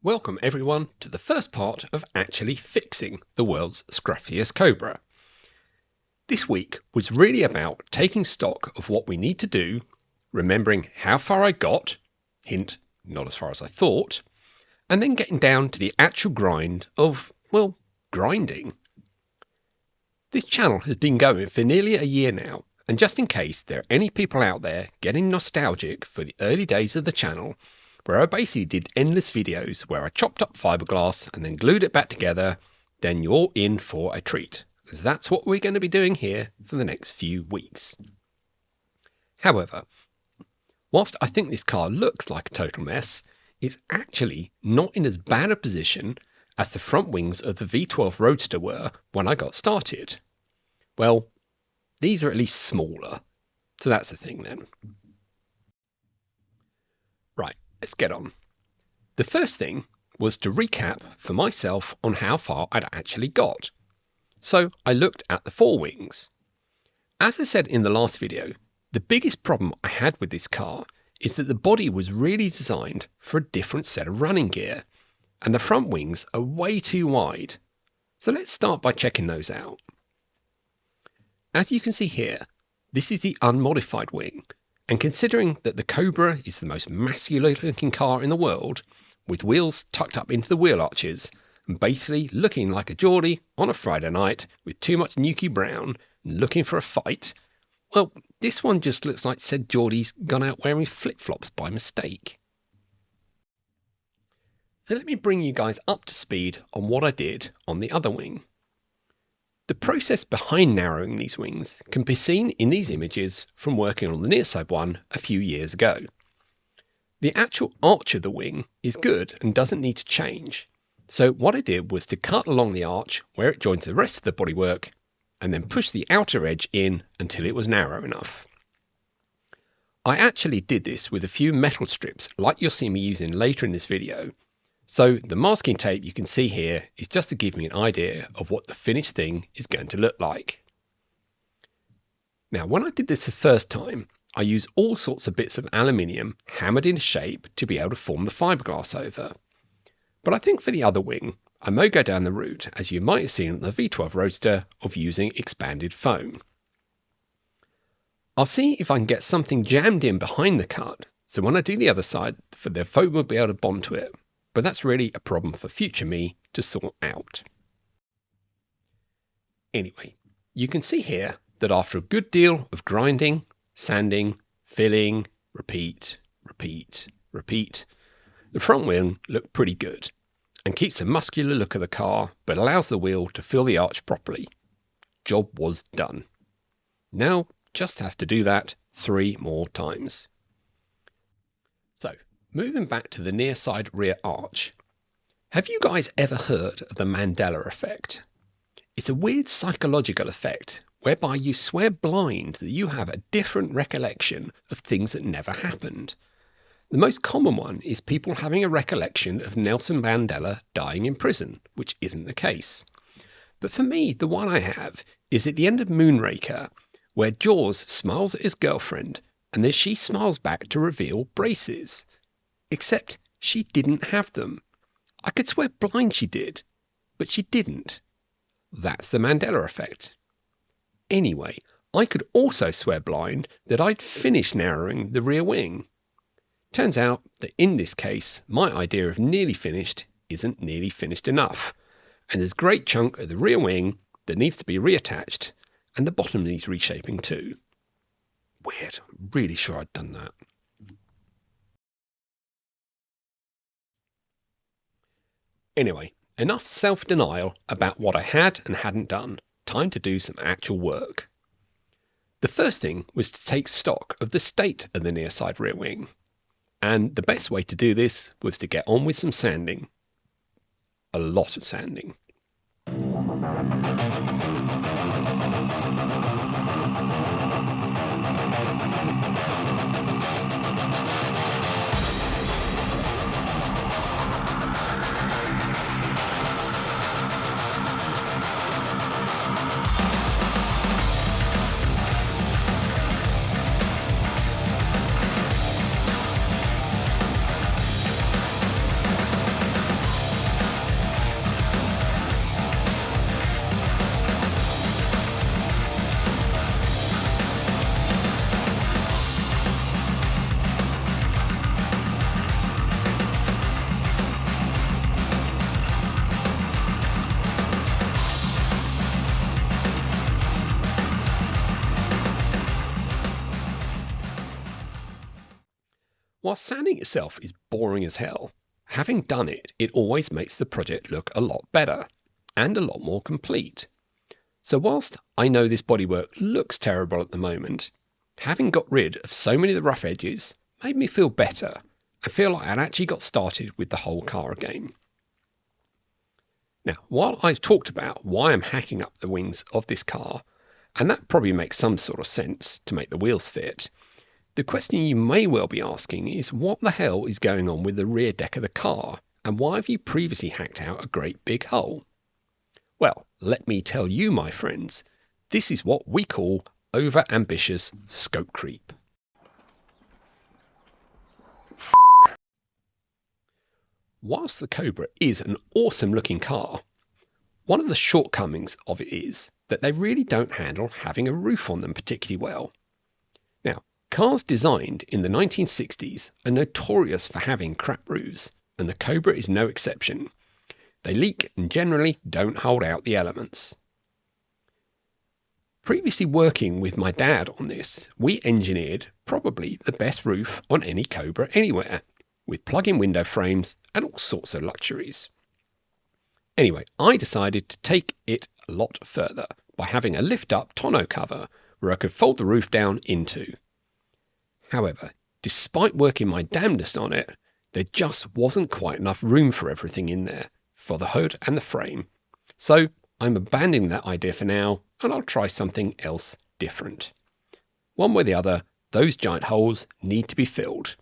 Welcome everyone to the first part of actually fixing the world's scruffiest Cobra. This week was really about taking stock of what we need to do, remembering how far I got, hint, not as far as I thought, and then getting down to the actual grind of, well, grinding. This channel has been going for nearly a year now, and just in case there are any people out there getting nostalgic for the early days of the channel, where I basically did endless videos where I chopped up fiberglass and then glued it back together, then you're in for a treat, as that's what we're going to be doing here for the next few weeks. However, whilst I think this car looks like a total mess, it's actually not in as bad a position as the front wings of the V12 Roadster were when I got started. Well, these are at least smaller, so that's the thing then. Right. Let's get on. The first thing was to recap for myself on how far I'd actually got. So I looked at the forewings. As I said in the last video, the biggest problem I had with this car is that the body was really designed for a different set of running gear, and the front wings are way too wide. So let's start by checking those out. As you can see here, this is the unmodified wing. And considering that the Cobra is the most masculine looking car in the world, with wheels tucked up into the wheel arches, and basically looking like a Geordie on a Friday night with too much Nuki Brown and looking for a fight, well, this one just looks like said Geordie's gone out wearing flip-flops by mistake. So let me bring you guys up to speed on what I did on the other wing. The process behind narrowing these wings can be seen in these images from working on the near side one a few years ago. The actual arch of the wing is good and doesn't need to change, so what I did was to cut along the arch where it joins the rest of the bodywork and then push the outer edge in until it was narrow enough. I actually did this with a few metal strips like you'll see me using later in this video. So the masking tape you can see here is just to give me an idea of what the finished thing is going to look like. Now when I did this the first time, I used all sorts of bits of aluminium hammered into shape to be able to form the fiberglass over. But I think for the other wing, I may go down the route, as you might have seen on the V12 Roadster, of using expanded foam. I'll see if I can get something jammed in behind the cut, so when I do the other side, the foam will be able to bond to it. But that's really a problem for future me to sort out. Anyway, you can see here that after a good deal of grinding, sanding, filling, repeat, the front wing looked pretty good and keeps the muscular look of the car but allows the wheel to fill the arch properly. Job was done. Now just have to do that 3 more times. So, moving back to the near side rear arch. Have you guys ever heard of the Mandela effect? It's a weird psychological effect whereby you swear blind that you have a different recollection of things that never happened. The most common one is people having a recollection of Nelson Mandela dying in prison, which isn't the case. But for me, the one I have is at the end of Moonraker, where Jaws smiles at his girlfriend and then she smiles back to reveal braces. Except she didn't have them. I could swear blind she did, but she didn't. That's the Mandela effect. Anyway, I could also swear blind that I'd finished narrowing the rear wing. Turns out that in this case, my idea of nearly finished isn't nearly finished enough, and there's a great chunk of the rear wing that needs to be reattached, and the bottom needs reshaping too. Weird, I'm really sure I'd done that. Anyway, enough self-denial about what I had and hadn't done. Time to do some actual work. The first thing was to take stock of the state of the near side rear wing. And the best way to do this was to get on with some sanding. A lot of sanding. While sanding itself is boring as hell, having done it, it always makes the project look a lot better and a lot more complete. So whilst I know this bodywork looks terrible at the moment, having got rid of so many of the rough edges made me feel better. I feel like I'd actually got started with the whole car again. Now, while I've talked about why I'm hacking up the wings of this car, and that probably makes some sort of sense to make the wheels fit, the question you may well be asking is what the hell is going on with the rear deck of the car, and why have you previously hacked out a great big hole? Well, let me tell you, my friends, this is what we call over-ambitious scope creep. Whilst the Cobra is an awesome looking car, one of the shortcomings of it is that they really don't handle having a roof on them particularly well. Now, cars designed in the 1960s are notorious for having crap roofs, and the Cobra is no exception. They leak and generally don't hold out the elements. Previously working with my dad on this, we engineered probably the best roof on any Cobra anywhere, with plug-in window frames and all sorts of luxuries. Anyway, I decided to take it a lot further by having a lift-up tonneau cover where I could fold the roof down into. However, despite working my damnedest on it, there just wasn't quite enough room for everything in there, for the hood and the frame. So I'm abandoning that idea for now, and I'll try something else different. One way or the other, those giant holes need to be filled,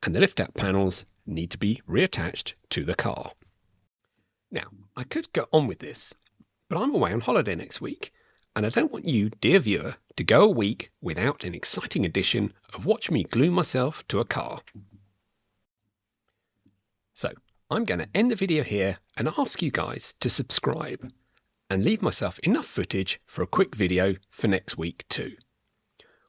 and the lift-out panels need to be reattached to the car. Now, I could go on with this, but I'm away on holiday next week, and I don't want you, dear viewer, to go a week without an exciting edition of watch me glue myself to a car. So, I'm going to end the video here and ask you guys to subscribe and leave myself enough footage for a quick video for next week too.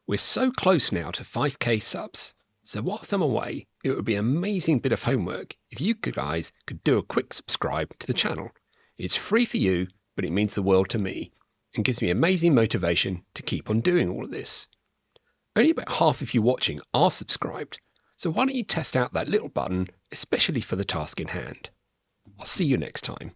We're so close now to 5k subs, so whilst I'm away, it would be an amazing bit of homework if you guys could do a quick subscribe to the channel. It's free for you, but it means the world to me and gives me amazing motivation to keep on doing all of this. Only about half of you watching are subscribed, so why don't you test out that little button, especially for the task in hand. I'll see you next time.